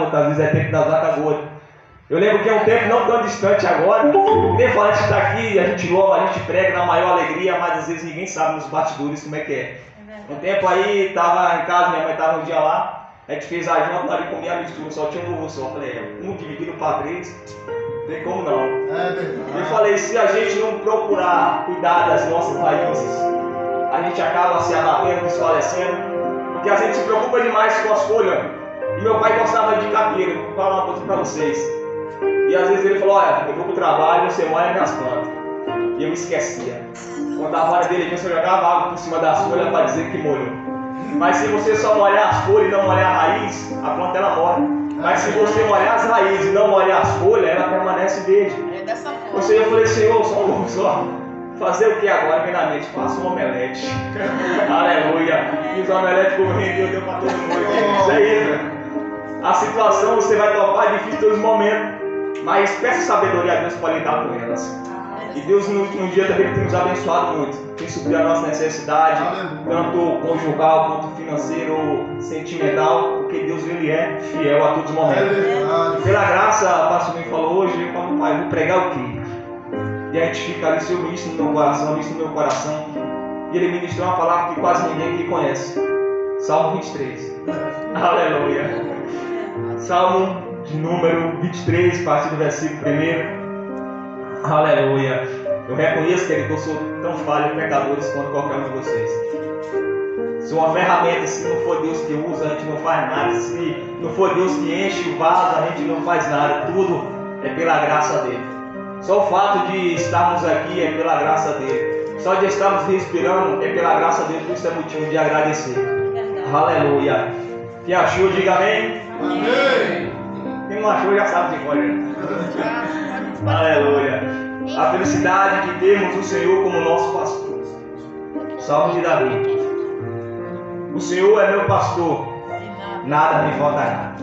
outras vezes é tempo das vacas gordas. Eu lembro que é um tempo não tão distante agora, nem falar, a gente está aqui, a gente louva, a gente prega na maior alegria, mas às vezes ninguém sabe nos bastidores como é que é. Um tempo aí, estava em casa, minha mãe estava um dia lá, a gente fez a janta, na hora de comer a mistura, só tinha um louvor só. Falei, um dividido para três, não tem como não. Eu falei, se a gente não procurar cuidar das nossas raízes, a gente acaba se abatendo, desfalecendo, porque a gente se preocupa demais com as folhas. E meu pai gostava de caqueiro, vou falar uma coisa para vocês. E às vezes ele falou, olha, eu vou pro trabalho, você molha minhas plantas. E eu me esquecia. Quando a hora dele, eu só jogava água por cima das folhas para dizer que molhou. Mas se você só molhar as folhas e não molhar a raiz, a planta ela morre. Mas se você molhar as raízes e não molhar as folhas, ela permanece verde. Ou seja, eu falei, Senhor, só fazer o que agora? Vem na mente, faça um omelete. Aleluia. Fiz um omelete por rendeu, deu para todo mundo. Isso aí, velho. A situação você vai topar, é difícil em todos os momentos. Mas peça sabedoria a Deus para lidar com elas. E Deus no último dia também tem nos abençoado muito. Tem suprido a nossa necessidade, tanto conjugal quanto financeiro, sentimental, porque Deus ele é fiel a todos os momentos. Pela graça, o pastor me falou hoje, eu falo, pai, vou pregar o quê? E a gente fica ali, Senhor, isso no meu coração, isso no meu coração. E ele ministrou uma palavra que quase ninguém aqui conhece. Salmo 23. Aleluia. Salmo de número 23, a partir do versículo 1. Aleluia. Eu reconheço, querido, que eu sou tão falho e pecadores quanto qualquer um de vocês. Sou uma ferramenta, se não for Deus que usa, a gente não faz nada. Se não for Deus que enche o vaso, a gente não faz nada. Tudo é pela graça dele. Só o fato de estarmos aqui é pela graça dele. Só de estarmos respirando é pela graça dele. Por isso é motivo de agradecer. Aleluia. Quem achou, diga amém. Amém. Quem não achou já sabe de glória. Aleluia. A felicidade de termos o Senhor como nosso pastor. Salmo de Davi. O Senhor é meu pastor, nada me faltará.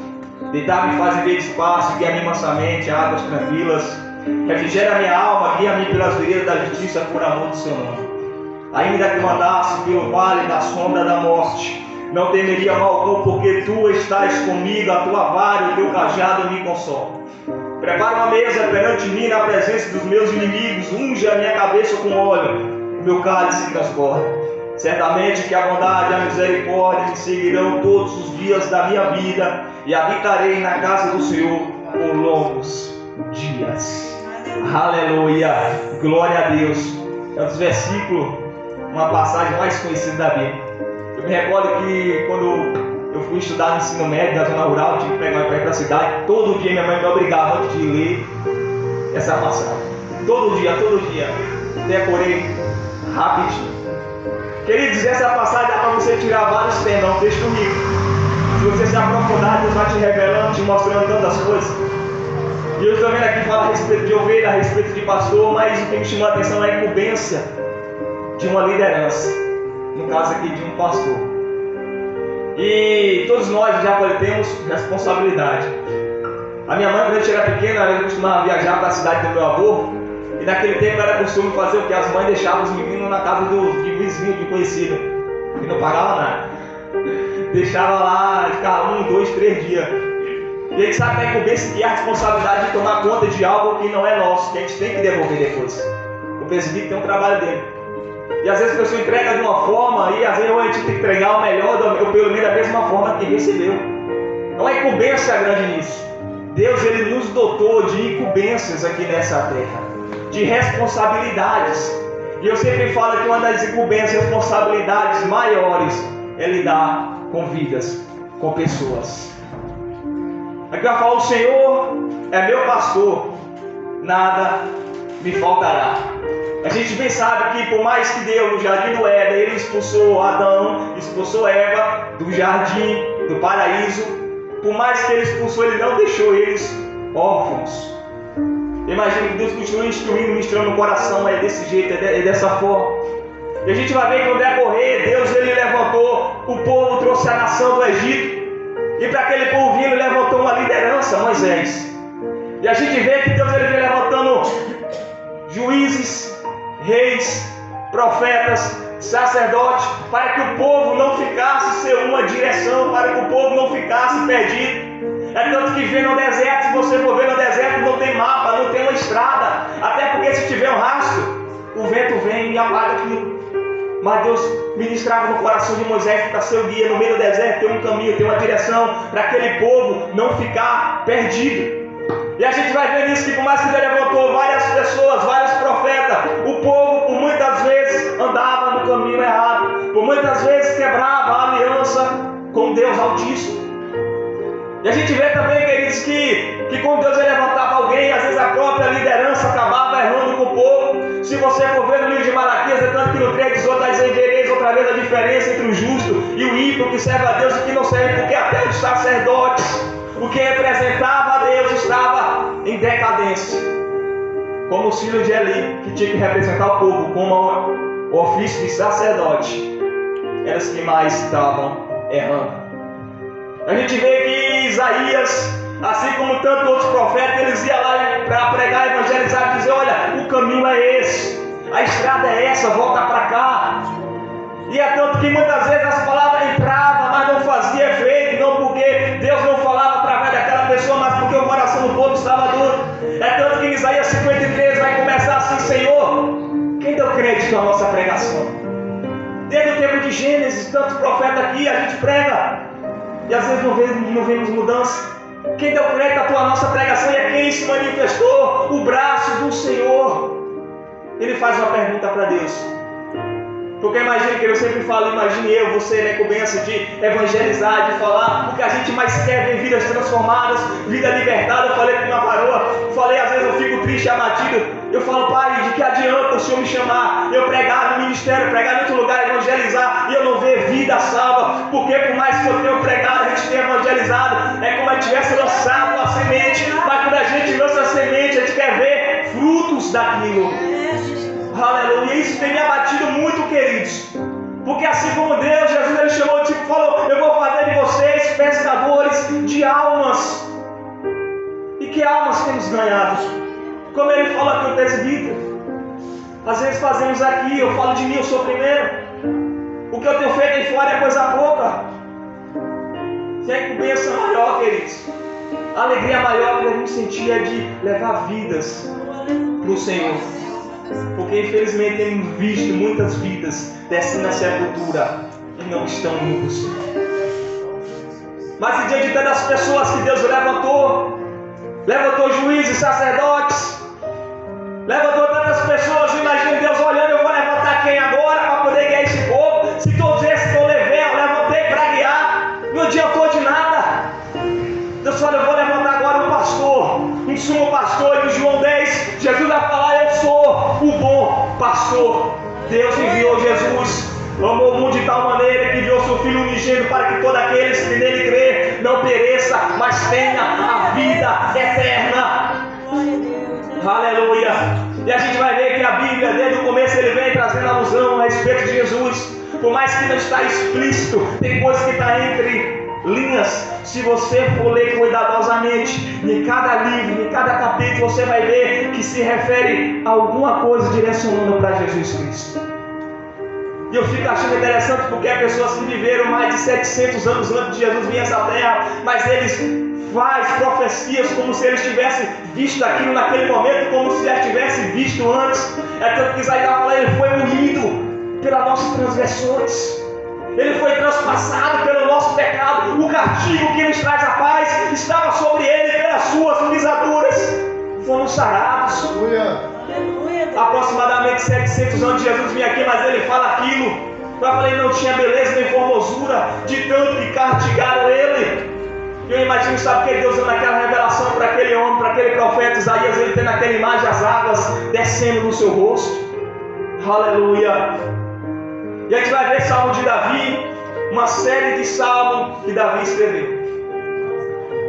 Deitar-me faz ver espaço, guia-me mansamente a águas tranquilas. Refrigera minha alma, guia-me pelas veredas da justiça por amor do seu nome. Ainda que eu andasse pelo vale da sombra da morte, não temeria mal algum, porque tu estás comigo, a tua vara e o teu cajado me consolam. Prepara uma mesa perante mim na presença dos meus inimigos, unge a minha cabeça com óleo, o meu cálice transborda. Certamente que a bondade e a misericórdia me seguirão todos os dias da minha vida, e habitarei na casa do Senhor por longos dias. Aleluia, glória a Deus. É um dos versículos, uma passagem mais conhecida da Bíblia. Eu me recordo que quando eu fui estudar no ensino médio da zona rural, tive que pegar para ir para a cidade. Todo dia minha mãe me obrigava antes de ler essa passagem. Todo dia. Decorei rapidinho. Queridos, essa passagem dá para você tirar vários temas, é um texto rico. Se você se aprofundar, Deus vai te revelando, te mostrando tantas coisas. E eu estou vendo aqui falar a respeito de ovelha, a respeito de pastor, mas o que me chamou a atenção é a incumbência de uma liderança. No caso aqui, de um pastor. E todos nós já temos responsabilidade. A minha mãe, quando a gente era pequena, ela costumava viajar para a cidade do meu avô. E naquele tempo era costume fazer o que? As mães deixavam os meninos na casa de vizinho, de conhecido. E não pagava nada. Deixava lá, ficava 1, 2, 3 dias. E a gente sabe que a incumbência que é a responsabilidade de tomar conta de algo que não é nosso, que a gente tem que devolver depois. O presbítero tem um trabalho dele. E às vezes a pessoa entrega de uma forma e às vezes a gente tem que entregar o melhor, ou pelo menos da mesma forma que recebeu. Não é incumbência grande nisso. Deus ele nos dotou de incumbências aqui nessa terra, de responsabilidades. E eu sempre falo que uma das incumbências, responsabilidades maiores é lidar com vidas, com pessoas. Aqui vai falar, o Senhor é meu pastor, nada me faltará. A gente bem sabe que por mais que Deus no jardim do Éden, ele expulsou Adão, expulsou Eva do jardim, do paraíso, por mais que ele expulsou, ele não deixou eles órfãos. Imagina que Deus continua instruindo, ministrando no coração, é desse jeito, é dessa forma. E a gente vai ver que no decorrer, Deus ele levantou o povo, trouxe a nação do Egito. E para aquele povo ele levantou uma liderança, Moisés. E a gente vê que Deus ele vem levantando juízes, reis, profetas, sacerdotes, para que o povo não ficasse sem uma direção, para que o povo não ficasse perdido. É tanto viver no deserto. Se você for ver no deserto, não tem mapa, não tem uma estrada. Até porque se tiver um rastro, o vento vem e apaga aquilo. Mas Deus ministrava no coração de Moisés para ser o guia. No meio do deserto tem um caminho, tem uma direção para aquele povo não ficar perdido. E a gente vai ver nisso que por mais que Deus levantou várias pessoas, vários profetas, o povo por muitas vezes andava no caminho errado, por muitas vezes quebrava a aliança com Deus Altíssimo. E a gente vê também, queridos, que quando Deus levantava alguém, às vezes a própria liderança acabava errando com o povo. Se você for ver no livro de Malaquias, é tanto que no 3:18 vai dizer: vereis outra vez a diferença entre o justo e o ímpio, que serve a Deus e que não serve, porque até os sacerdotes, o que representava a Deus, estava em decadência. Como os filhos de Eli, que tinha que representar o povo como o ofício de sacerdote, eram os que mais estavam errando. A gente vê que Isaías, assim como tantos outros profetas, eles iam lá para pregar, evangelizar, dizer: olha, o caminho é esse, a estrada é essa, volta para cá. E é tanto que muitas vezes as palavras entravam, mas não fazia efeito, não porque Deus não falava através daquela pessoa, mas porque o coração do povo estava duro. É tanto que em Isaías 53 vai começar assim: Senhor, quem deu crédito à nossa pregação? Desde o tempo de Gênesis, tantos profetas aqui, a gente prega, e às vezes não vemos mudança. Quem deu crédito à nossa pregação e a quem se manifestou o braço do Senhor? Ele faz uma pergunta para Deus. Porque imagine, que eu sempre falo, imagine eu, você, né, com bênção de evangelizar, de falar, porque a gente mais quer ver vidas transformadas, vida libertada. Eu falei para minha varoa, às vezes eu fico triste, abatido. Eu falo: Pai, de que adianta o Senhor me chamar, eu pregar no ministério, pregar em outro lugar, evangelizar, e eu não ver vida salva? Porque por mais que eu tenha pregado, a gente tenha evangelizado, é como se tivesse lançado uma semente, mas quando a gente lança a semente, a gente quer ver frutos daquilo. Aleluia. E isso tem me abatido muito, queridos. Porque assim como Deus, Jesus, ele chamou, tipo, falou: eu vou fazer de vocês pescadores de almas. E que almas temos ganhado? Como ele falou aqui no presbítero, às vezes fazemos aqui, eu falo de mim, eu sou o primeiro. O que eu tenho feito aí fora é coisa pouca. Tem bênção maior, queridos. A alegria maior que devemos sentir é de levar vidas para o Senhor. Porque infelizmente temos visto muitas vidas descendo na sepultura e não estão indo para o Senhor. Mas diante de tantas pessoas que Deus levantou juízes, sacerdotes, levantou tantas pessoas. Imagina Deus olhando: eu vou levantar quem agora para poder guiar esse povo? Se todos esses que eu levantei para guiar, não adiantou de nada. Deus fala: eu vou levantar agora um pastor, um sumo pastor. E em João 10, Jesus vai falar: eu sou o bom pastor. Deus enviou Jesus, amou o mundo de tal maneira que enviou seu Filho unigênito, para que todos aqueles que nele crê não pereça, mas tenha a vida eterna. Aleluia. E a gente vai ver que a Bíblia, desde o começo, ele vem trazendo alusão a respeito de Jesus. Por mais que não está explícito, tem coisa que está entre linhas. Se você for ler cuidadosamente, em cada livro, em cada capítulo, você vai ver que se refere a alguma coisa direcionando para Jesus Cristo. E eu fico achando interessante, porque há pessoas que viveram mais de 700 anos antes de Jesus vir a essa terra, mas eles fazem profecias como se eles tivessem visto aquilo naquele momento, como se já tivessem visto antes. É tanto que Isaías fala: ele foi moído pelas nossas transgressões, ele foi transpassado pelo nosso pecado, o castigo que nos traz a paz estava sobre ele, pelas suas pisaduras fomos sarados. Aproximadamente 700 anos Jesus vinha aqui, mas ele fala aquilo. Eu falei: não tinha beleza nem formosura, de tanto que castigaram ele. Eu imagino, sabe, que Deus deu naquela revelação para aquele homem, para aquele profeta Isaías, ele tem naquela imagem as águas descendo no seu rosto. Aleluia. E a gente vai ver Salmo de Davi, uma série de salmos que Davi escreveu.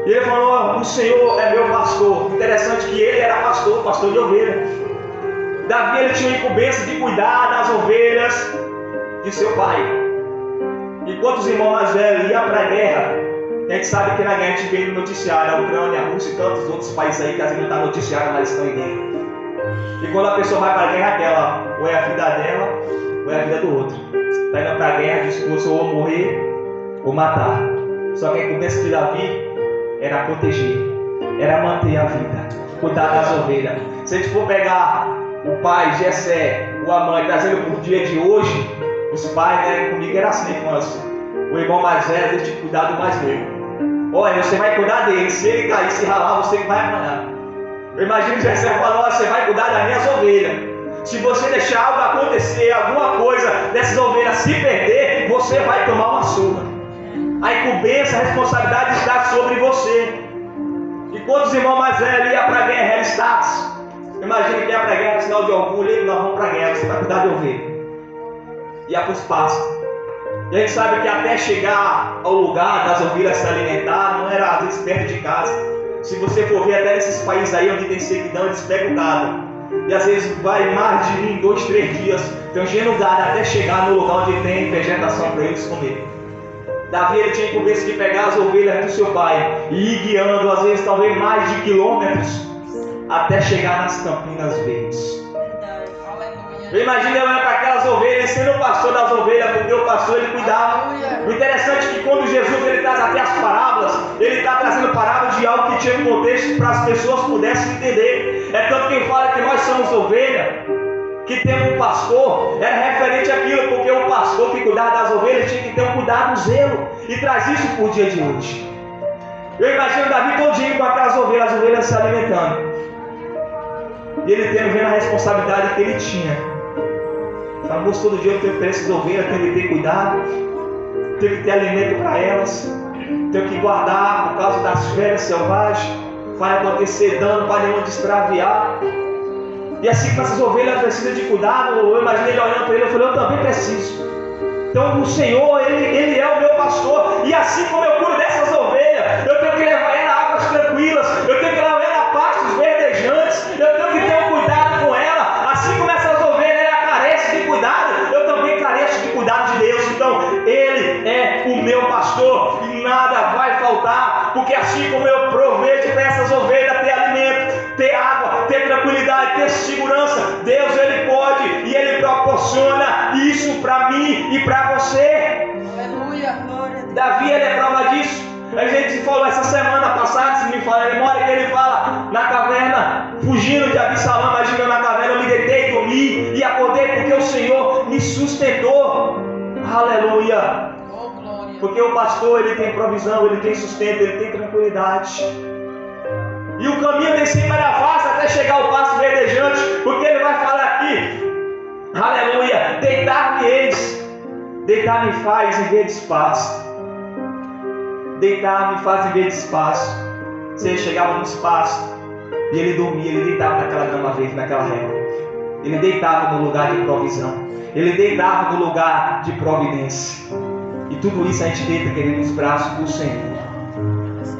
E ele falou: o Senhor é meu pastor. Interessante que ele era pastor de ovelha. Davi, ele tinha a incumbência de cuidar das ovelhas de seu pai. Enquanto os irmãos mais velhos iam para a guerra, a gente sabe que na guerra a gente vê no noticiário, a Ucrânia, a Rússia e tantos outros países aí que às vezes não está noticiário, mas estão em guerra. E quando a pessoa vai para a guerra, aquela, ou é a vida dela, ou é a vida do outro. Está indo para a guerra disposto ou morrer ou matar. Só que a incumbência de Davi era proteger, era manter a vida, cuidar das ovelhas. Se a gente for pegar o pai, Jessé, ou a mãe, trazendo para o dia de hoje, os pais, né, comigo era assim na infância. O irmão mais velho, ele tinha que cuidar do mais novo. Olha, você vai cuidar dele, se ele cair, se ralar, você que vai apanhar. Eu imagino que Jessé falou, você vai cuidar das minhas ovelhas. Se você deixar algo acontecer, alguma coisa dessas ovelhas se perder, você vai tomar uma surra. A incumbência, a responsabilidade está sobre você. E quando os irmãos mais velhos iam para a guerra, era status. Imagina que ia para a guerra, sinal de orgulho, nós vamos para a guerra, você vai cuidar de ovelha. Ia para os pastos. E a gente sabe que até chegar ao lugar das ovelhas se alimentar, não era às vezes perto de casa. Se você for ver até nesses países aí onde tem sequidão, eles pegam gado. E às vezes vai mais de 1, 2, 3 dias tangendo gado até chegar no lugar onde tem vegetação para eles comer. Davi ele tinha incumbência de pegar as ovelhas do seu pai e ir guiando, às vezes talvez mais de quilômetros, até chegar nas Campinas Verdes. Eu imagino ele olhando para aquelas ovelhas, sendo o pastor das ovelhas, porque o pastor ele cuidava. O interessante é que quando Jesus ele traz até as parábolas, ele está trazendo parábolas de algo que tinha um contexto para as pessoas pudessem entender. É tanto que ele fala que nós somos ovelha, que temos um pastor, era referente àquilo, porque o pastor que cuidava das ovelhas tinha que ter um cuidado, um zelo, e traz isso para o dia de hoje. Eu imagino Davi todinho com aquelas ovelhas, as ovelhas se alimentando, e ele vendo a responsabilidade que ele tinha. Moço, todo dia eu tenho que ter essas ovelhas, tenho que ter cuidado, tenho que ter alimento para elas, tenho que guardar por causa das feras selvagens, vai acontecer dano, para nenhum extraviar. E assim que essas ovelhas precisam de cuidado, eu imaginei ele olhando para ele, eu falei, eu também preciso. Então o Senhor, ele é o meu pastor, e assim como eu cuido dessas ovelhas, eu tenho que levar ela a águas tranquilas, eu tenho que levar ela a pastos verdejantes, eu tenho que ter um cuidado com ela, assim como essas ovelhas ela carece de cuidado, eu também careço de cuidado de Deus. Então Ele é o meu pastor e nada vai faltar, porque assim como eu provejo para essas ovelhas ter alimento, ter água, ter tranquilidade, ter segurança, Deus ele pode e ele proporciona isso para mim e para você. Aleluia. Davi ele é prova disso. A gente falou essa semana passada, se me fala a memória, que ele fala na caverna, fugindo de Absalão, imagina na caverna, eu me deitei, dormi e acordei porque o Senhor me sustentou. Aleluia. Porque o pastor ele tem provisão, ele tem sustento, ele tem tranquilidade. E o caminho nem sempre era fácil até chegar ao pasto verdejante, porque ele vai falar aqui, aleluia, deitar-me-eis, deitar-me faz em ver de espaço. Deitar-me faz em ver de espaço. Você chegava no espaço e ele dormia, ele deitava naquela grama verde, naquela régua. Ele deitava no lugar de provisão, ele deitava no lugar de providência. E tudo isso a gente deita, querido, nos braços do Senhor.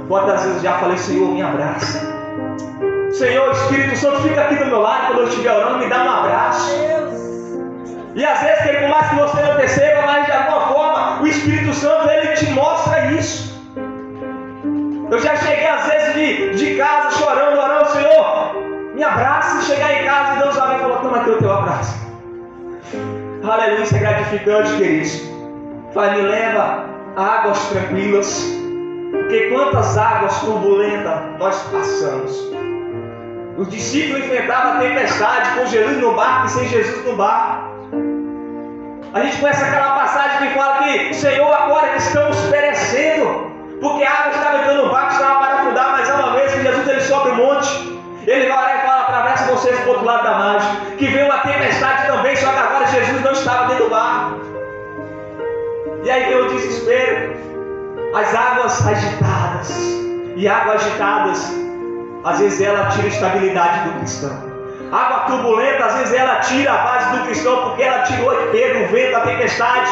Quantas vezes eu já falei, Senhor, me abraça. Senhor, Espírito Santo, fica aqui do meu lado quando eu estiver orando, me dá um abraço. E às vezes, por mais que você não perceba, mas de alguma forma, o Espírito Santo, ele te mostra isso. Eu já cheguei às vezes de casa chorando, orando, Senhor, me abraça. E chegar em casa e Deus vai e falou, toma aqui o teu abraço. Aleluia, isso é gratificante, queridos. Vai, me leva a águas tranquilas. Porque quantas águas turbulentas nós passamos. Os discípulos enfrentavam a tempestade com Jesus no barco e sem Jesus no barco. A gente conhece aquela passagem que fala que, Senhor, agora que estamos perecendo, porque a água estava entrando no barco, estava para afundar, mas uma vez que Jesus ele sobe o monte, ele vai lá e fala, atravessa vocês para o outro lado da margem, que veio uma tempestade também, só que agora Jesus não estava dentro do barco. E aí veio o desespero, as águas agitadas, e águas agitadas, às vezes ela tira a estabilidade do cristão. Água turbulenta, às vezes ela tira a base do cristão, porque ela tirou de Pedro o vento, a tempestade,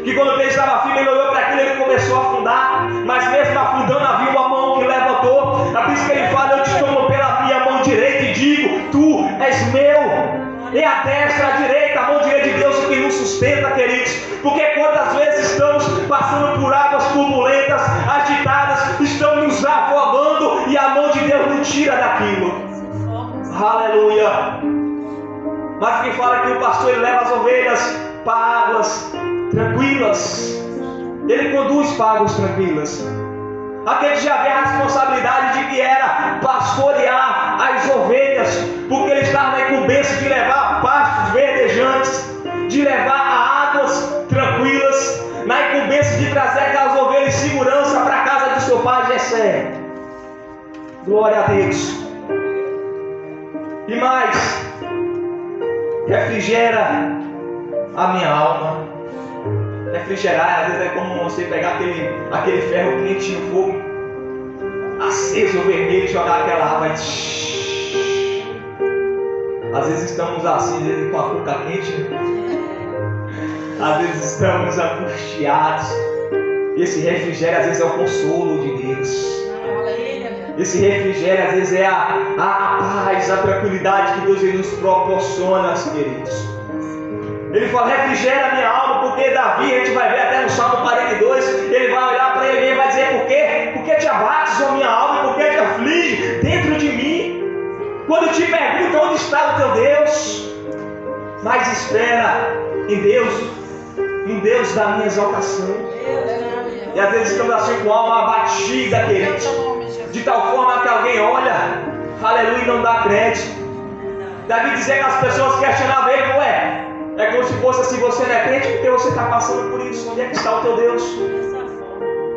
que quando Pedro estava firme, ele olhou para aquilo e ele começou a afundar, mas mesmo afundando havia uma mão que levantou. É por isso que ele fala, eu te tomo pela minha mão direita e digo, tu és meu. E a destra, a direita, a mão direita de Deus que nos sustenta, queridos, porque quantas vezes estamos passando por águas turbulentas, agitadas, estamos nos afogando e a mão de Deus nos tira daquilo. Aleluia. Mas quem fala que o pastor ele leva as ovelhas para águas tranquilas, ele conduz para águas tranquilas. Aquele já vê a responsabilidade de que era pastorear as ovelhas, porque ele estava na incumbência de levar pastos verdejantes, de levar águas tranquilas, na incumbência de trazer aquelas ovelhas em segurança para a casa de seu pai Jessé. Glória a Deus. E mais, refrigera a minha alma. Refrigerar, às vezes é como você pegar aquele ferro quente no fogo, aceso, vermelho, e jogar aquela água e... Às vezes estamos assim, às vezes com a boca quente, às vezes estamos angustiados. Esse refrigério às vezes é o consolo de Deus. Esse refrigério às vezes é a paz, a tranquilidade que Deus nos proporciona, queridos. Ele fala, refrigera a minha alma, porque Davi, a gente vai ver até no Salmo 42, ele vai olhar para ele e vai dizer, por quê? Porque te abates, ó minha alma, e porque te aflige dentro de mim. Quando te pergunto onde está o teu Deus, mas espera em Deus da minha exaltação. E às vezes estamos assim com a alma abatida, queridos, de tal forma que alguém olha, aleluia, e não dá crédito. Davi dizia que as pessoas questionavam ele, ué, é como se fosse assim, você não é crente porque você está passando por isso. Onde é que está o teu Deus?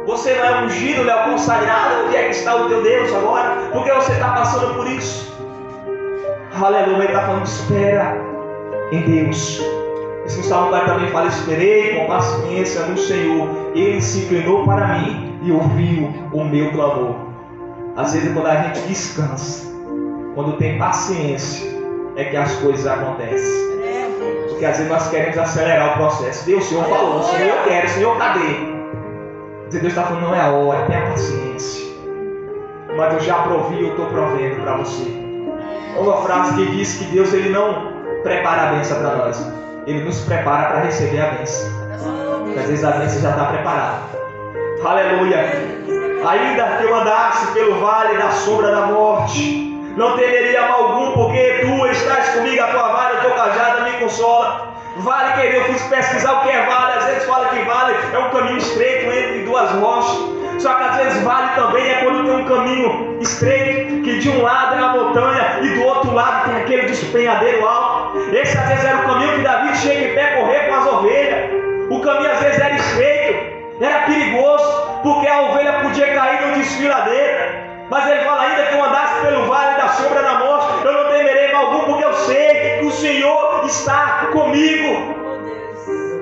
Você não é ungido, não é consagrado. Onde é que está o teu Deus agora? Porque você está passando por isso. Aleluia, ele está falando, espera em Deus. Esse no Salmo 4 também fala, esperei com paciência no Senhor. Ele se inclinou para mim e ouviu o meu clamor. Às vezes quando a gente descansa, quando tem paciência, é que as coisas acontecem. Porque às vezes nós queremos acelerar o processo. Deus, o Senhor falou, o Senhor eu quero, o Senhor cadê? Deus está falando, não é a hora, tenha paciência. Mas eu já provi, eu estou provendo para você. Uma frase que diz que Deus ele não prepara a bênção para nós, Ele nos prepara para receber a bênção. Porque às vezes a bênção já está preparada. Aleluia. Ainda que eu andasse pelo vale da sombra da morte, não temeria mal algum, porque tu estás comigo, a tua vara, o teu cajado me consola. Vale, querido, eu fui pesquisar o que é vale. Às vezes fala que vale é um caminho estreito entre duas rochas. Só que às vezes vale também é quando tem um caminho estreito, que de um lado é a montanha e do outro lado tem aquele despenhadeiro alto. Esse às vezes era o caminho que Davi tinha que percorrer com as ovelhas. O caminho às vezes era estreito, era perigoso, porque a ovelha podia cair no desfiladeiro. Mas ele fala, ainda que eu andasse pelo vale da sombra da morte, eu não temerei mal algum, porque eu sei que o Senhor está comigo.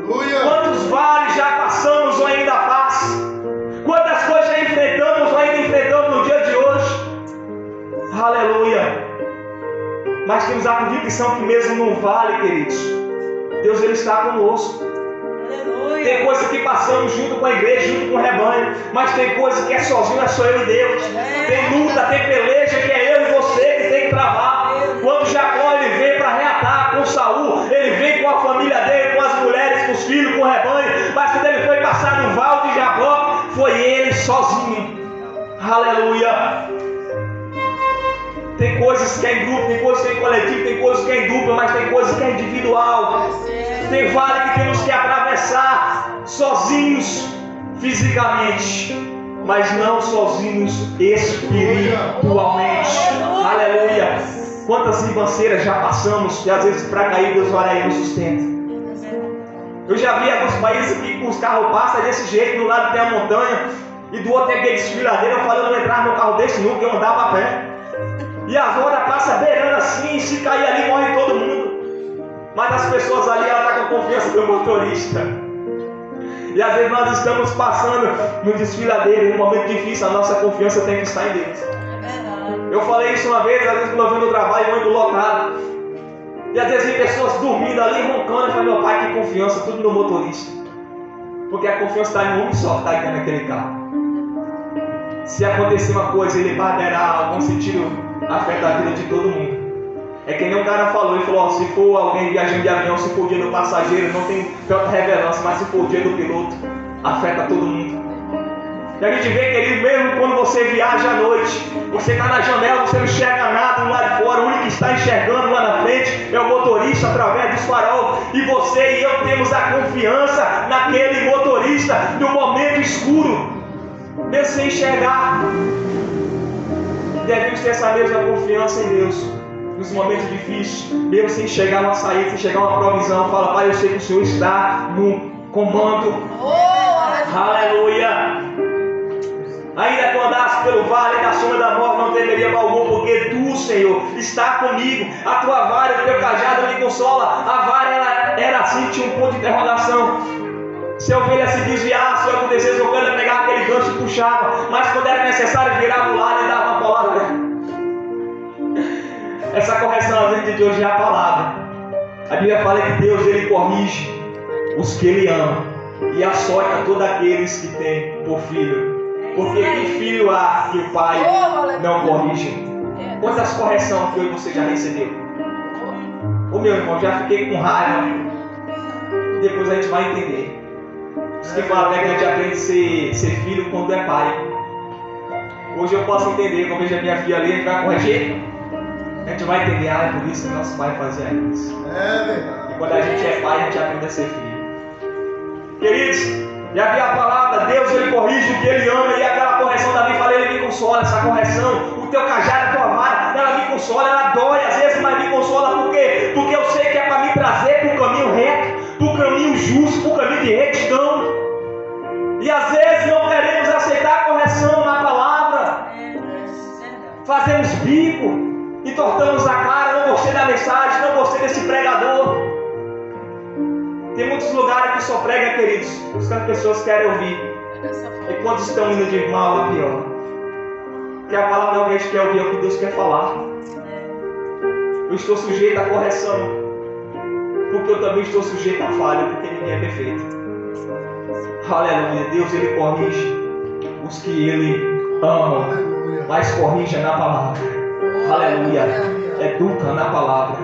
Quantos vales já passamos ou ainda passa? Quantas coisas já enfrentamos ou ainda enfrentamos no dia de hoje? Aleluia. Mas temos a convicção que mesmo no vale, queridos, Deus ele está conosco. Aleluia. Tem coisa que passamos junto com a igreja, junto com o rebanho, mas tem coisa que é sozinho, é só eu e Deus. Tem luta, tem peleja que é eu e você que tem que travar. Quando Jacó ele veio para reatar com Saul, ele veio com a família dele, com as mulheres, com os filhos, com o rebanho, mas quando ele foi passar no val de Jacó, foi ele sozinho. Aleluia. Tem coisas que é em grupo, tem coisas que é em coletivo, tem coisas que é em dupla, mas tem coisas que é individual. Tem vale que temos que atravessar sozinhos fisicamente, mas não sozinhos espiritualmente. Aleluia. Quantas ribanceiras já passamos e às vezes para cair Deus vai aí no sustento. Eu já vi alguns países aqui que os carros passam desse jeito, do lado tem a montanha e do outro tem aquele desfiladeiro. Eu falei, eu não entrar no carro desse nunca, eu andava a pé. E as rodas passam beirando assim, e se cair ali morre todo mundo. Mas as pessoas ali, ela está com a confiança do motorista. E às vezes nós estamos passando no desfiladeiro, em um momento difícil, a nossa confiança tem que estar em Deus. Eu falei isso uma vez, às vezes quando eu venho do trabalho, eu ando lotado. E às vezes tem pessoas dormindo ali, roncando. Eu falei, meu pai, que confiança, tudo no motorista. Porque a confiança está em um homem só que está dentro daquele carro. Se acontecer uma coisa, ele barderá, algum sentido, afeta a vida de todo mundo. É que nem um cara falou, ele falou, ó, se for alguém viajando de avião, se for o dia do passageiro, não tem tanta relevância, mas se for o dia do piloto, afeta todo mundo. E a gente vê, querido, mesmo quando você viaja à noite, você está na janela, você não enxerga nada lá de fora, o único que está enxergando lá na frente é o motorista através dos farol. E você e eu temos a confiança naquele motorista no momento escuro. mesmo sem enxergar. Devemos ter essa mesma confiança em Deus nos momentos difíceis, mesmo sem chegar uma saída, sem chegar uma provisão. Fala: Pai, eu sei que o Senhor está no comando. Aleluia. Ainda que eu andasse pelo vale da sombra da morte, não temeria mal algum, porque Tu, Senhor, está comigo. A Tua vara e o Teu cajado me consola. A vara era assim, tinha um ponto de interrogação. Se a ovelha se desviasse, eu com desejo, a ovelha pegava aquele gancho e puxava. Mas quando era necessário, virava o lado e dava uma palavra. Essa correção às vezes de hoje é a palavra. A Bíblia fala que Deus, Ele corrige os que Ele ama e açoita todos aqueles que têm por filho. Porque que filho há que o pai não corrige? Quantas correções que hoje você já recebeu? Ô meu irmão, já fiquei com raiva. Depois a gente vai entender. Diz que fala que a gente aprende a ser filho quando é pai. Hoje eu posso entender, quando eu vejo a minha filha ali, a gente vai corrigir. A gente vai entender, é por isso que nosso pai fazia isso. E quando a gente é pai, a gente aprende a ser filho. Queridos, já vi a palavra, Deus Ele corrige o que Ele ama, e aquela correção Davi fala, Ele me consola. Essa correção, o teu cajado, a tua vara, ela me consola, ela dói às vezes, mas me consola. Por quê? Porque eu sei que é para me trazer para o caminho reto, para o caminho justo, para o caminho de retidão. E às vezes não queremos aceitar a correção na palavra, fazemos bico, entortamos a cara, não gostei da mensagem, não gostei desse pregador. Tem muitos lugares que só prega, queridos, porque as pessoas querem ouvir. E quando estão indo de mal a pior. Porque a palavra não é o que a gente quer ouvir, é o que Deus quer falar. Eu estou sujeito à correção, porque eu também estou sujeito à falha, porque ninguém é perfeito. Aleluia. Deus, Ele corrige os que Ele ama, mas corrige na palavra. Aleluia. Educa na palavra.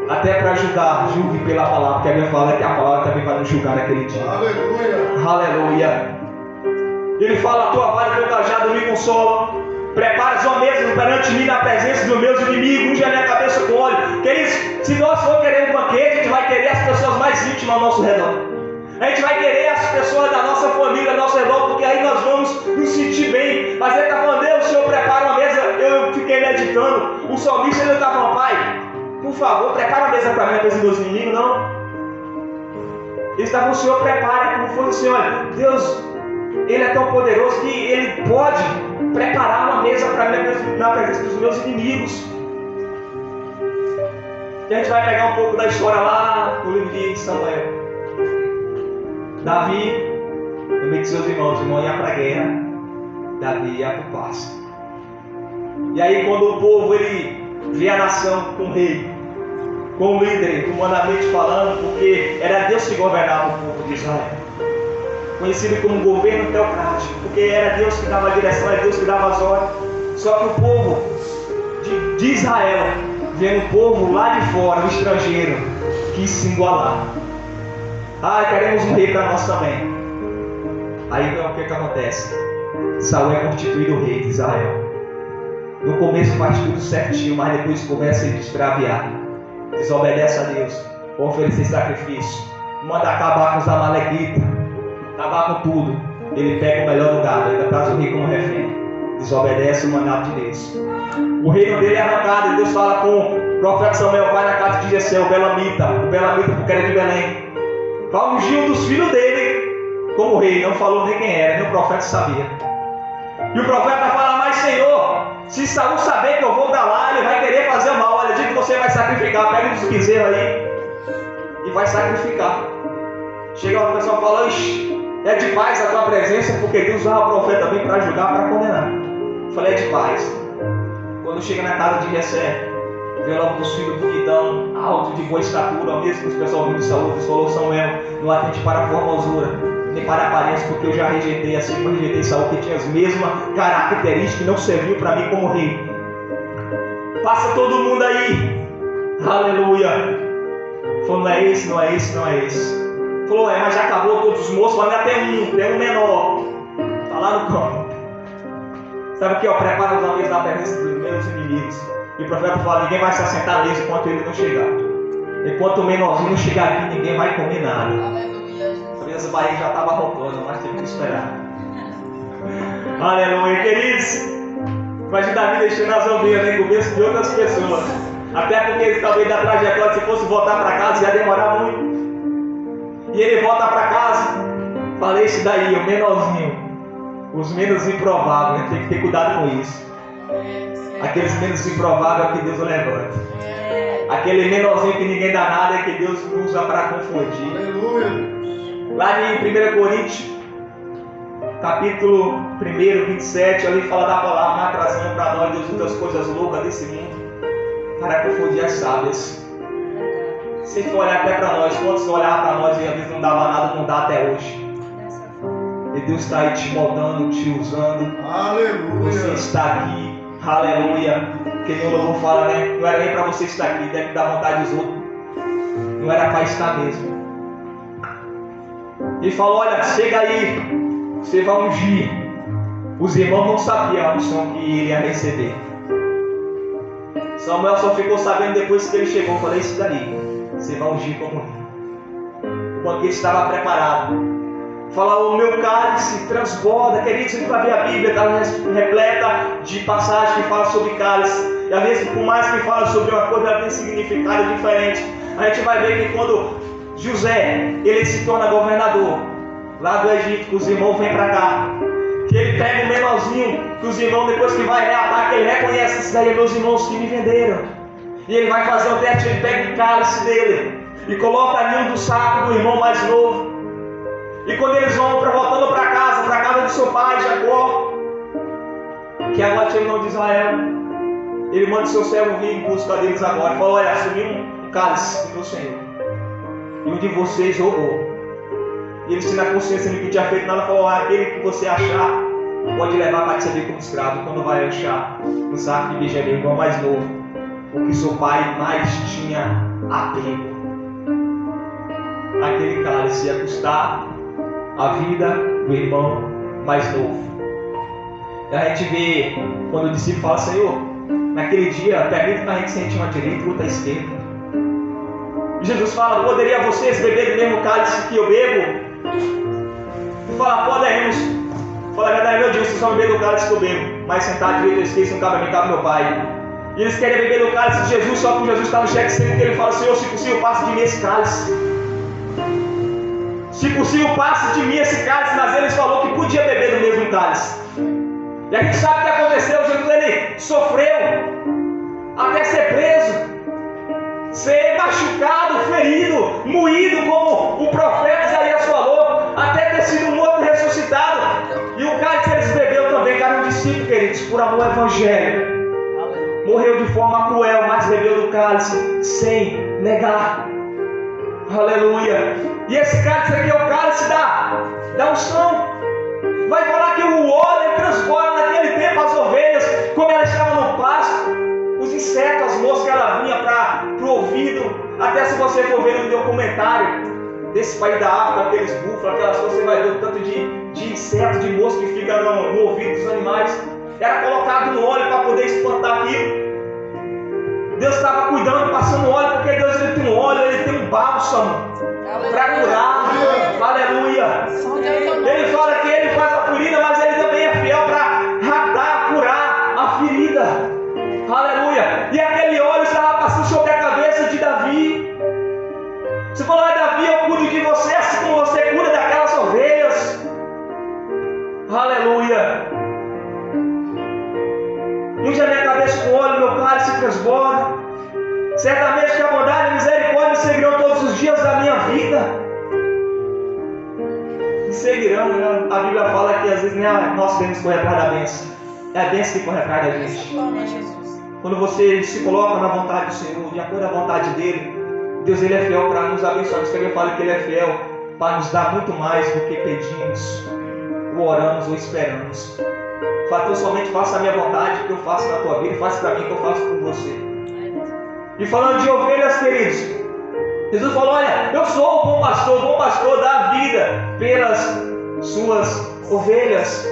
Até para julgar, julgue pela palavra, porque a Bíblia fala que a palavra também vai nos julgar naquele dia. Aleluia. Aleluia. Ele fala, a tua vara e teu cajado me consolam. Preparas uma mesa perante mim na presença dos meus inimigos, unge a minha cabeça com óleo. Queridos, se nós for querer um banquete, a gente vai querer as pessoas mais íntimas ao nosso redor. A gente vai querer as pessoas da nossa família ao nosso redor, porque aí nós vamos nos sentir bem. Mas ele está falando, Deus, o Senhor prepara uma mesa. Eu fiquei meditando. O salmista ele está falando, Pai, por favor, prepara a mesa para mim, a mesa dos inimigos, não. Ele está falando, o Senhor prepare, como foi o Senhor. Deus, Ele é tão poderoso que Ele pode preparar uma mesa para mim na presença dos meus inimigos. E a gente vai pegar um pouco da história lá no livro de Samuel. Davi, no meio de seus irmãos, o irmão ia para a guerra, Davi ia para o pasto. E aí quando o povo ele vê a nação com o rei, com o líder, humanamente falando, porque era Deus que governava o povo de Israel, conhecido como governo teocrático, porque era Deus que dava a direção, era Deus que dava as ordens. Só que o povo de Israel, vendo o povo lá de fora, o estrangeiro, quis se igualar. Queremos um rei para nós também. Aí o que acontece? Saul é constituído o rei de Israel. No começo faz tudo certinho, mas depois começa a se extraviar. Desobedece a Deus, oferecer sacrifício, manda acabar com os amalequitas, acabar com tudo. Ele pega o melhor do gado, ainda traz o rei como refém. Desobedece o mandato de Deus. O reino dele é arrancado, e Deus fala com o profeta Samuel, vai na casa de Jessé, o Belamita porque era de Belém. Vai ungir um dos filhos dele como rei, não falou nem quem era, nem o profeta sabia. E o profeta fala, mas Senhor, se Saul saber que eu vou dar lá, ele vai querer fazer mal. Olha, diz que você vai sacrificar, pega uns bezerros aí e vai sacrificar. Chega lá, o pessoal e fala, é de paz a tua presença, porque Deus usava o profeta também para julgar, para condenar. Eu falei, é de paz. Quando chega na casa de Jessé, vê logo dos filhos bonitão, alto, de boa estatura, mesmo que os pessoal vindo de saúde, Deus falou, Samuel, não atente para a formosura, nem para a aparência, porque eu já rejeitei assim como eu rejeitei Saul, que tinha as mesmas características e não serviu para mim como rei. Passa todo mundo aí, aleluia. Falou, não é esse, não é esse, não é esse. Falou, mas já acabou todos os moços, mas ainda tem um menor, está lá no campo. Sabe o que? Prepara os amigos da presença dos meus inimigos. E o profeta fala, ninguém vai se assentar nisso enquanto ele não chegar. Enquanto o menorzinho não chegar aqui, ninguém vai comer nada. Talvez a barriga já estava roncando, mas teve que esperar. Aleluia, queridos. Imagina Davi deixando as ovelhas no começo de outras pessoas. Até porque talvez da trajetória, se fosse voltar para casa, ia demorar muito. E ele volta para casa. Falei isso daí, o menorzinho. Os menos improváveis, tem que ter cuidado com isso. Aqueles menos improváveis é que Deus o levanta. Aquele menorzinho que ninguém dá nada é que Deus usa para confundir. Aleluia. Lá em 1 Coríntios, capítulo 1, 27, ali fala da palavra, trazendo para nós Deus usa as coisas loucas desse mundo para confundir as sábias. Se for olhar até para nós, quantos olhar para nós e às vezes não dava nada, não dá até hoje. E Deus está aí te moldando, te usando. Aleluia. Você está aqui, aleluia. Que nem o louvor fala, né? Não era nem para você estar aqui, deve dar vontade dos outros. Não era para estar mesmo. Ele falou: olha, chega aí, você vai ungir. Os irmãos não sabiam a missão que ele ia receber. Samuel só ficou sabendo depois que ele chegou. Eu falei: isso daí, você vai ungir como rei. O banquete estava preparado. Fala: o meu cálice transborda. Queridos, a gente vai ver a Bíblia, está repleta de passagens que falam sobre cálice. E às vezes, por mais que fala sobre uma coisa, ela tem significado diferente. A gente vai ver que quando José, ele se torna governador lá do Egito, que os irmãos vêm para cá, que ele pega o menorzinho, que os irmãos, depois que vai reatar, que ele reconhece: esses daí meus irmãos que me venderam. E ele vai fazer um teste, ele pega o cálice dele e coloca ali um do saco do irmão mais novo. E quando eles vão voltando para casa de seu pai, Jacó, que agora tinha o nome de Israel, ele manda seu servo vir em busca deles agora. Ele fala: olha, assumi um cálice do meu Senhor, e um de vocês roubou. E ele, se na consciência de que tinha feito nada, falou: aquele que você achar, pode levar para te servir como escravo. Quando vai achar no saco de Benjamim, o irmão mais novo, o que seu pai mais tinha apego. Aquele cálice ia custar a vida do irmão mais novo. E a gente vê quando o discípulo fala: Senhor, naquele dia, permita que a gente sente uma direita e outra esquerda. E Jesus fala: poderia vocês beber do mesmo cálice que eu bebo? E fala: poderemos. Fala: a verdade, meu Deus, vocês vão beber do cálice que eu bebo, mas sentar direito ou esquerda não cabe a mim, cabe meu Pai. E eles querem beber do cálice de Jesus, só que Jesus está no cheque seco, que ele fala: Senhor, se possível, passe de mim esse cálice. Se possível, passe de mim esse cálice. Mas eles falou que podia beber do mesmo cálice. E a gente sabe o que aconteceu. Jesus, ele sofreu até ser preso, ser machucado, ferido, moído, como o profeta Isaías falou, até ter sido morto e ressuscitado. E o cálice eles bebeu também. Cada um discípulo, queridos, por amor ao evangelho, morreu de forma cruel, mas bebeu do cálice sem negar. Aleluia. E esse cálice aqui é o cálice da unção. Vai falar que o óleo transborda. Naquele tempo as ovelhas, como elas estavam no pasto, os insetos, as moscas, ela vinha para o ouvido. Até se você for ver no documentário desse país da África, aqueles búfalos, aquelas coisas, você vai ver o tanto de insetos, de mosca que fica no ouvido dos animais. Era colocado no óleo para poder espantar aquilo. Deus estava cuidando, passando óleo, porque Deus, ele tem um óleo, ele tem um bálsamo para curar. Aleluia. Ele fala que ele faz a purina, mas ele também é fiel para radar, curar a ferida. Aleluia. E aquele óleo estava passando sobre a cabeça de Davi. Você falou: Davi, eu cuido de você assim como você cuida daquelas ovelhas. Aleluia. Unge a minha cabeça com óleo, meu cálice transborda. Certamente que a bondade e a misericórdia me seguirão todos os dias da minha vida. Me seguirão, né? A Bíblia fala que às vezes nem nós devemos correr atrás da bênção. É a bênção que corre atrás da gente. Quando você se coloca na vontade do Senhor, de acordo à vontade dele, Deus, ele é fiel para nos abençoar. Diz que ele fala que ele é fiel para nos dar muito mais do que pedimos, ou oramos, ou esperamos. Então somente faça a minha vontade, que eu faço na tua vida, faça para mim, que eu faço por você. E falando de ovelhas, queridos, Jesus falou: olha, eu sou o bom pastor da vida pelas suas ovelhas.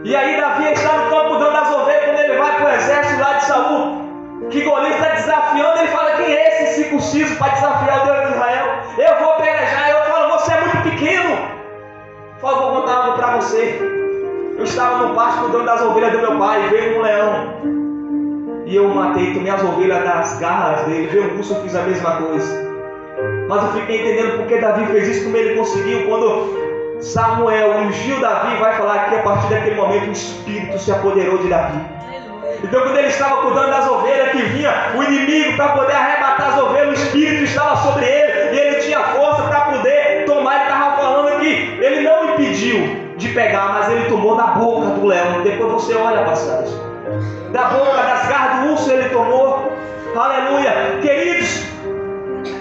E aí Davi está no campo dando as ovelhas, quando ele vai para o exército lá de Saul, que Golias está desafiando, ele fala: quem é esse circunciso para desafiar o Deus de Israel? Eu vou pelejar. Eu falo: você é muito pequeno. Por favor, vou contar algo para você. no pasto cuidando das ovelhas do meu pai, veio um leão e eu matei, tomei as ovelhas das garras dele, veio um urso, eu fiz a mesma coisa. Mas eu fiquei entendendo porque Davi fez isso, como ele conseguiu. Quando Samuel ungiu Davi, vai falar que a partir daquele momento o Espírito se apoderou de Davi. Então quando ele estava cuidando das ovelhas, que vinha o inimigo para poder arrebatar as ovelhas, o Espírito estava sobre ele, e ele tinha força para poder tomar. Ele estava falando que ele não impediu de pegar, mas ele tomou da boca do leão. Depois você olha a passagem, da boca, das garras do urso ele tomou. Aleluia. Queridos,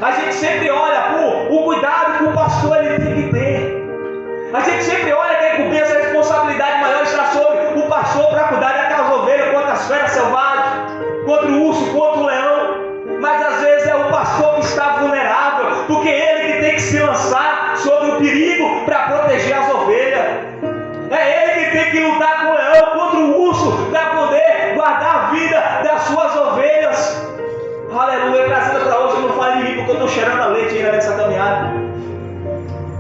a gente sempre olha o cuidado que o pastor ele tem que ter. A gente sempre olha que a incumbência, a responsabilidade maior está sobre o pastor para cuidar daquelas ovelhas contra as feras selvagens, contra o urso, contra o leão. Mas às vezes é o pastor que está vulnerável, porque é ele que tem que se lançar sobre o perigo para proteger as ovelhas. É ele que tem que lutar com o leão, contra o urso, para poder guardar a vida das suas ovelhas. Aleluia. Trazendo para hoje, eu não falo de mim porque eu estou cheirando a leite ainda nessa caminhada.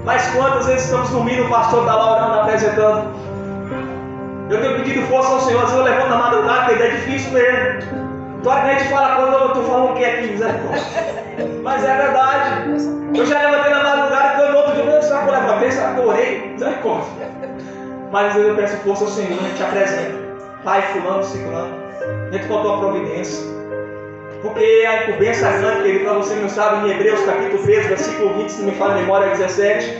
Mas quantas vezes estamos dormindo, o pastor está lá orando, apresentando. Eu tenho pedido força ao Senhor, às vezes eu levanto na madrugada, porque é difícil mesmo. Então a gente fala quando eu estou falando o que aqui, mas é verdade. Eu já levantei na madrugada, e no outro dia, será que eu levantei? Será que eu orei? Mas às vezes eu peço força ao Senhor, a gente apresenta. Pai, fulano, ciclano, a gente contou a providência. Porque a incumbência é grande, querido, para você que não sabe, em Hebreus capítulo 13, versículo 20, se não me falha a memória, 17.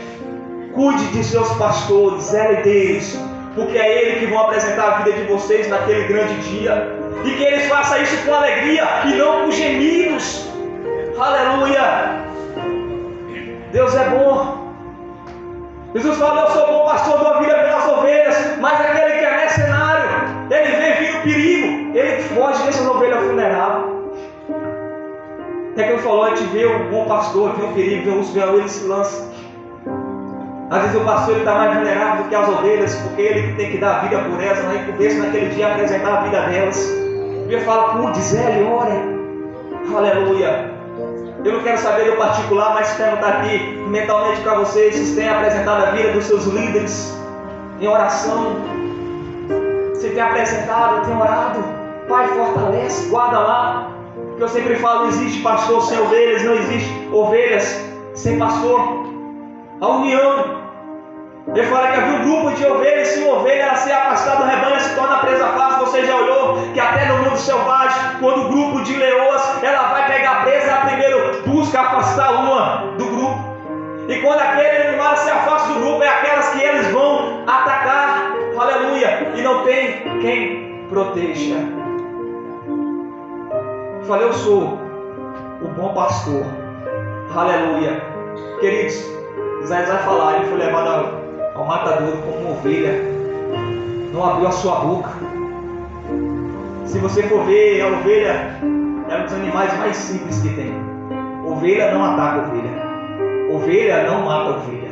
Cuide de seus pastores, zele deles, porque é ele que vão apresentar a vida de vocês naquele grande dia. E que eles façam isso com alegria e não com gemidos. Aleluia. Deus é bom. Jesus falou, eu sou bom pastor, dou a vida pelas ovelhas. Mas aquele que é mercenário, ele vê vir o perigo, ele foge dessas ovelhas vulneráveis. É que eu falo, a gente vê um bom pastor, vê um perigo, vê um urso, vê ele se lança. Às vezes o pastor está mais vulnerável do que as ovelhas, porque ele que tem que dar a vida por elas, na incumbência naquele dia apresentar a vida delas. E eu falo, cuide, zele, ore. Aleluia. Eu não quero saber do particular, mas perguntar aqui mentalmente para vocês, vocês têm apresentado a vida dos seus líderes em oração? Você tem apresentado, tem orado? Pai, fortalece, guarda lá. Porque eu sempre falo, não existe pastor sem ovelhas, não existe ovelhas sem pastor. A união. Ele fala que havia um grupo de ovelhas, se uma ovelha ela se afastar do rebanho, ela se torna presa fácil. Você já olhou que até no mundo selvagem, quando o grupo de leoas, ela vai pegar presa, ela primeiro busca afastar uma do grupo. E quando aquele animal se afasta do grupo, é aquelas que eles vão atacar. Aleluia. E não tem quem proteja. Eu falei, eu sou o bom pastor. Aleluia. Queridos, Isaías vai falar, ele foi levado ao matadouro como uma ovelha, não abriu a sua boca. Se você for ver, a ovelha é um dos animais mais simples que tem. Ovelha não ataca ovelha, ovelha não mata ovelha.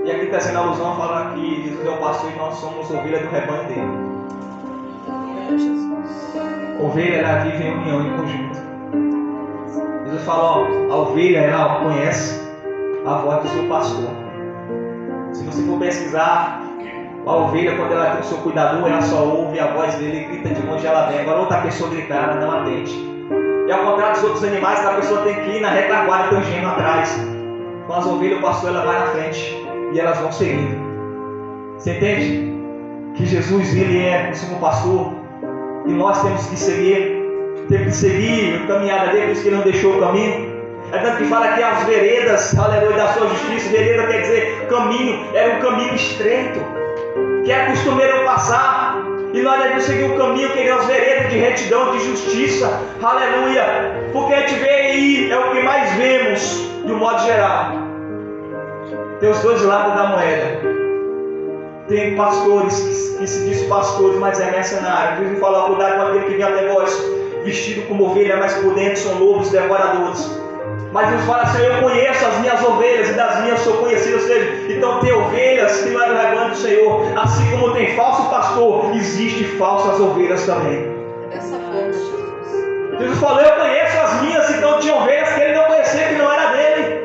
E aqui está sendo a alusão a falar que Jesus é o pastor e nós somos ovelha do rebanho dele. Ovelha, ela vive em união, em conjunto. Jesus fala, ó, a ovelha, ela conhece a voz do seu pastor. Se você for pesquisar, a ovelha, quando ela tem o seu cuidador, ela só ouve a voz dele e grita de onde ela vem. Agora outra pessoa gritar, ela não atende. E ao contrário dos outros animais, a pessoa tem que ir na retaguarda tangendo atrás. Com as ovelhas, o pastor ela vai na frente e elas vão seguindo. Você entende? Que Jesus, ele é o sumo pastor e nós temos que seguir a caminhada dele, por isso que ele não deixou o caminho. É tanto que fala que as veredas, aleluia, da sua justiça, vereda quer dizer caminho, era um caminho estreito, que é costumeiro passar, e nós devemos seguir o caminho, que é as veredas de retidão, de justiça, aleluia, porque a gente vê aí, é o que mais vemos, de um modo geral. Tem os dois lados da moeda. Tem pastores que se diz pastores, mas é mercenário. Jesus fala, cuidado com aquele que vem até vós, vestido como ovelha, mas por dentro são lobos devoradores. Mas Deus fala assim, eu conheço as minhas ovelhas e das minhas sou conhecido. Ou seja, então tem ovelhas que não é do rebanho do Senhor. Assim como tem falso pastor, existe falsas ovelhas também. Dessa forma, Jesus. Jesus falou, eu conheço as minhas, então tinha ovelhas que ele não conhecia, que não era dele.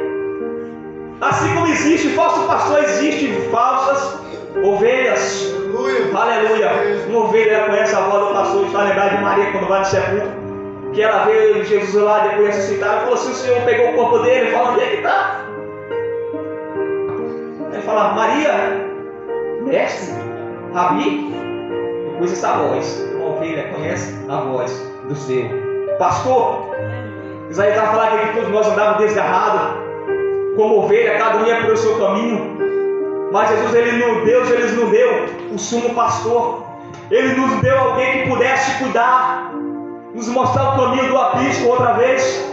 Assim como existe falso pastor, existe falsas ovelhas. Aleluia. Uma ovelha, ela conhece a voz do pastor, está lembrado de Maria quando vai no sepulcro, que ela veio Jesus lá depois de ressuscitar. Ela falou assim: o Senhor pegou o corpo dele, ele fala: onde é que está? Ele fala: Maria, mestre, Rabi. Depois essa voz, uma ovelha conhece a voz do seu pastor. Isaías estava falando que todos nós andávamos desgarrados, como ovelha, cada um ia pelo seu caminho. Mas Jesus, Deus nos deu o sumo pastor. Ele nos deu alguém que pudesse cuidar, nos mostrar o caminho do abismo outra vez.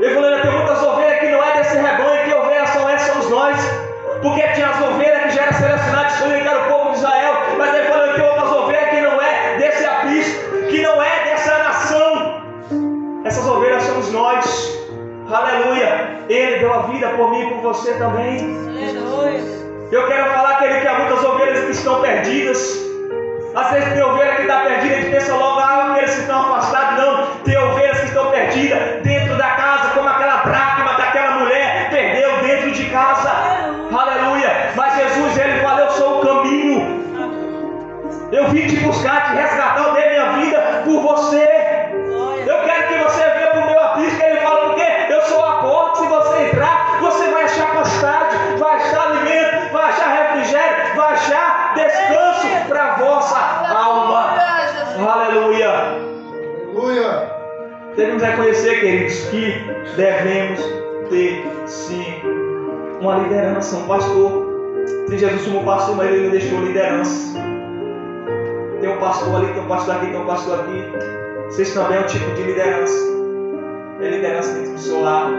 Ele falou: tem muitas ovelhas que não é desse rebanho, que ovelhas são essas, somos nós. Porque tinha as ovelhas que já eram selecionadas, que era o povo de Israel. Mas ele falou: tem outras ovelhas que não é desse abismo, que não é dessa nação. Essas ovelhas somos nós. Aleluia. Ele deu a vida por mim e por você também. Aleluia. Eu quero falar que há muitas ovelhas que estão perdidas. Às vezes tem ovelha que está perdida, a gente pensa logo: aqueles que estão afastados. Não, tem ovelhas que estão perdidas dentro da casa, como aquela dracma que aquela mulher perdeu dentro de casa. Aleluia. Mas Jesus, ele fala: eu sou o caminho. Eu vim te buscar, te resgatar, eu dei minha vida por você. Eu quero que você venha para o meu abismo. Ele fala: porque eu sou a porta. Se você entrar, você vai achar pastagem, vai achar alimento, vai achar refrigério, vai achar descanso para a vossa alma. Aleluia. Aleluia. Devemos reconhecer, queridos, que devemos ter sim uma liderança, um pastor. Tem Jesus como pastor, mas ele não deixou liderança. Tem um pastor ali, tem um pastor aqui, tem um pastor aqui. Vocês também é um tipo de liderança. É liderança dentro do seu lar,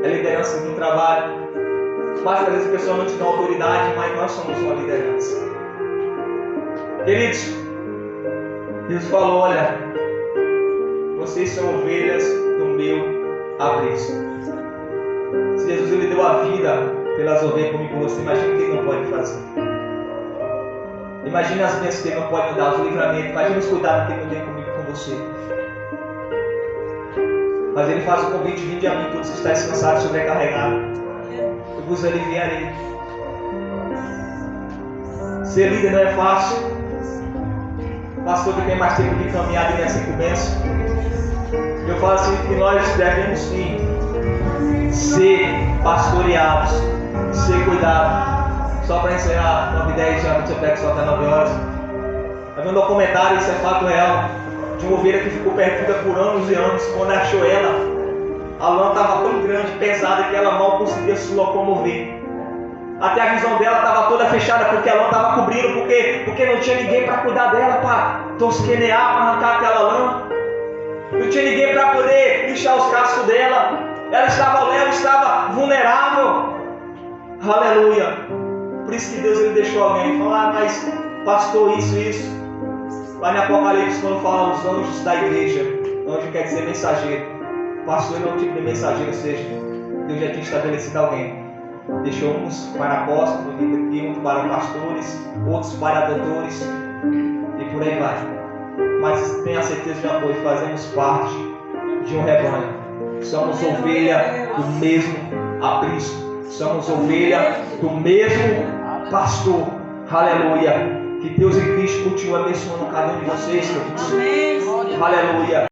é liderança no trabalho. Mas às vezes as pessoas não te dão autoridade, mas nós somos uma liderança. Queridos, Deus falou: olha, vocês são ovelhas do meu aprisco. Se Jesus ele deu a vida pelas ovelhas comigo e você, imagina o que ele não pode fazer. Imagina as bênçãos que ele não pode me dar, os livramentos. Imagina os cuidados que ele não tem comigo e com você. Mas ele faz o convite: vinde a mim, todos que estáis cansados e sobrecarregados, eu vos aliviarei. Ser líder não é fácil. Pastor que tem mais tempo de caminhada nessa incumbência. Eu falo assim que nós devemos sim ser pastoreados, ser cuidados. Só para encerrar, 9h10, já você pega só até 9 horas. Havia um documentário, isso é fato real, de uma ovelha que ficou perdida por anos e anos. Quando achou ela, a lã estava tão grande, pesada, que ela mal conseguia se locomover. Até a visão dela estava toda fechada, porque a lã estava cobrindo, porque não tinha ninguém para cuidar dela, para tosquenear, para arrancar aquela lã. Não tinha ninguém para poder lixar os cascos dela. Ela estava vulnerável. Aleluia. Por isso que Deus ele deixou alguém falar: mas pastor, isso. Lá em Apocalipse, quando fala os anjos da igreja, anjo quer dizer mensageiro. Pastor ele é um tipo de mensageiro, ou seja, Deus já tinha estabelecido alguém. Deixou uns para apóstolos, outros para pastores, outros para doutores, e por aí vai. Mas tenha certeza de uma coisa: fazemos parte de um rebanho. Somos ovelha do mesmo aprisco. Somos ovelha do mesmo pastor. Aleluia. Que Deus em Cristo continue abençoando cada um de vocês. Aleluia.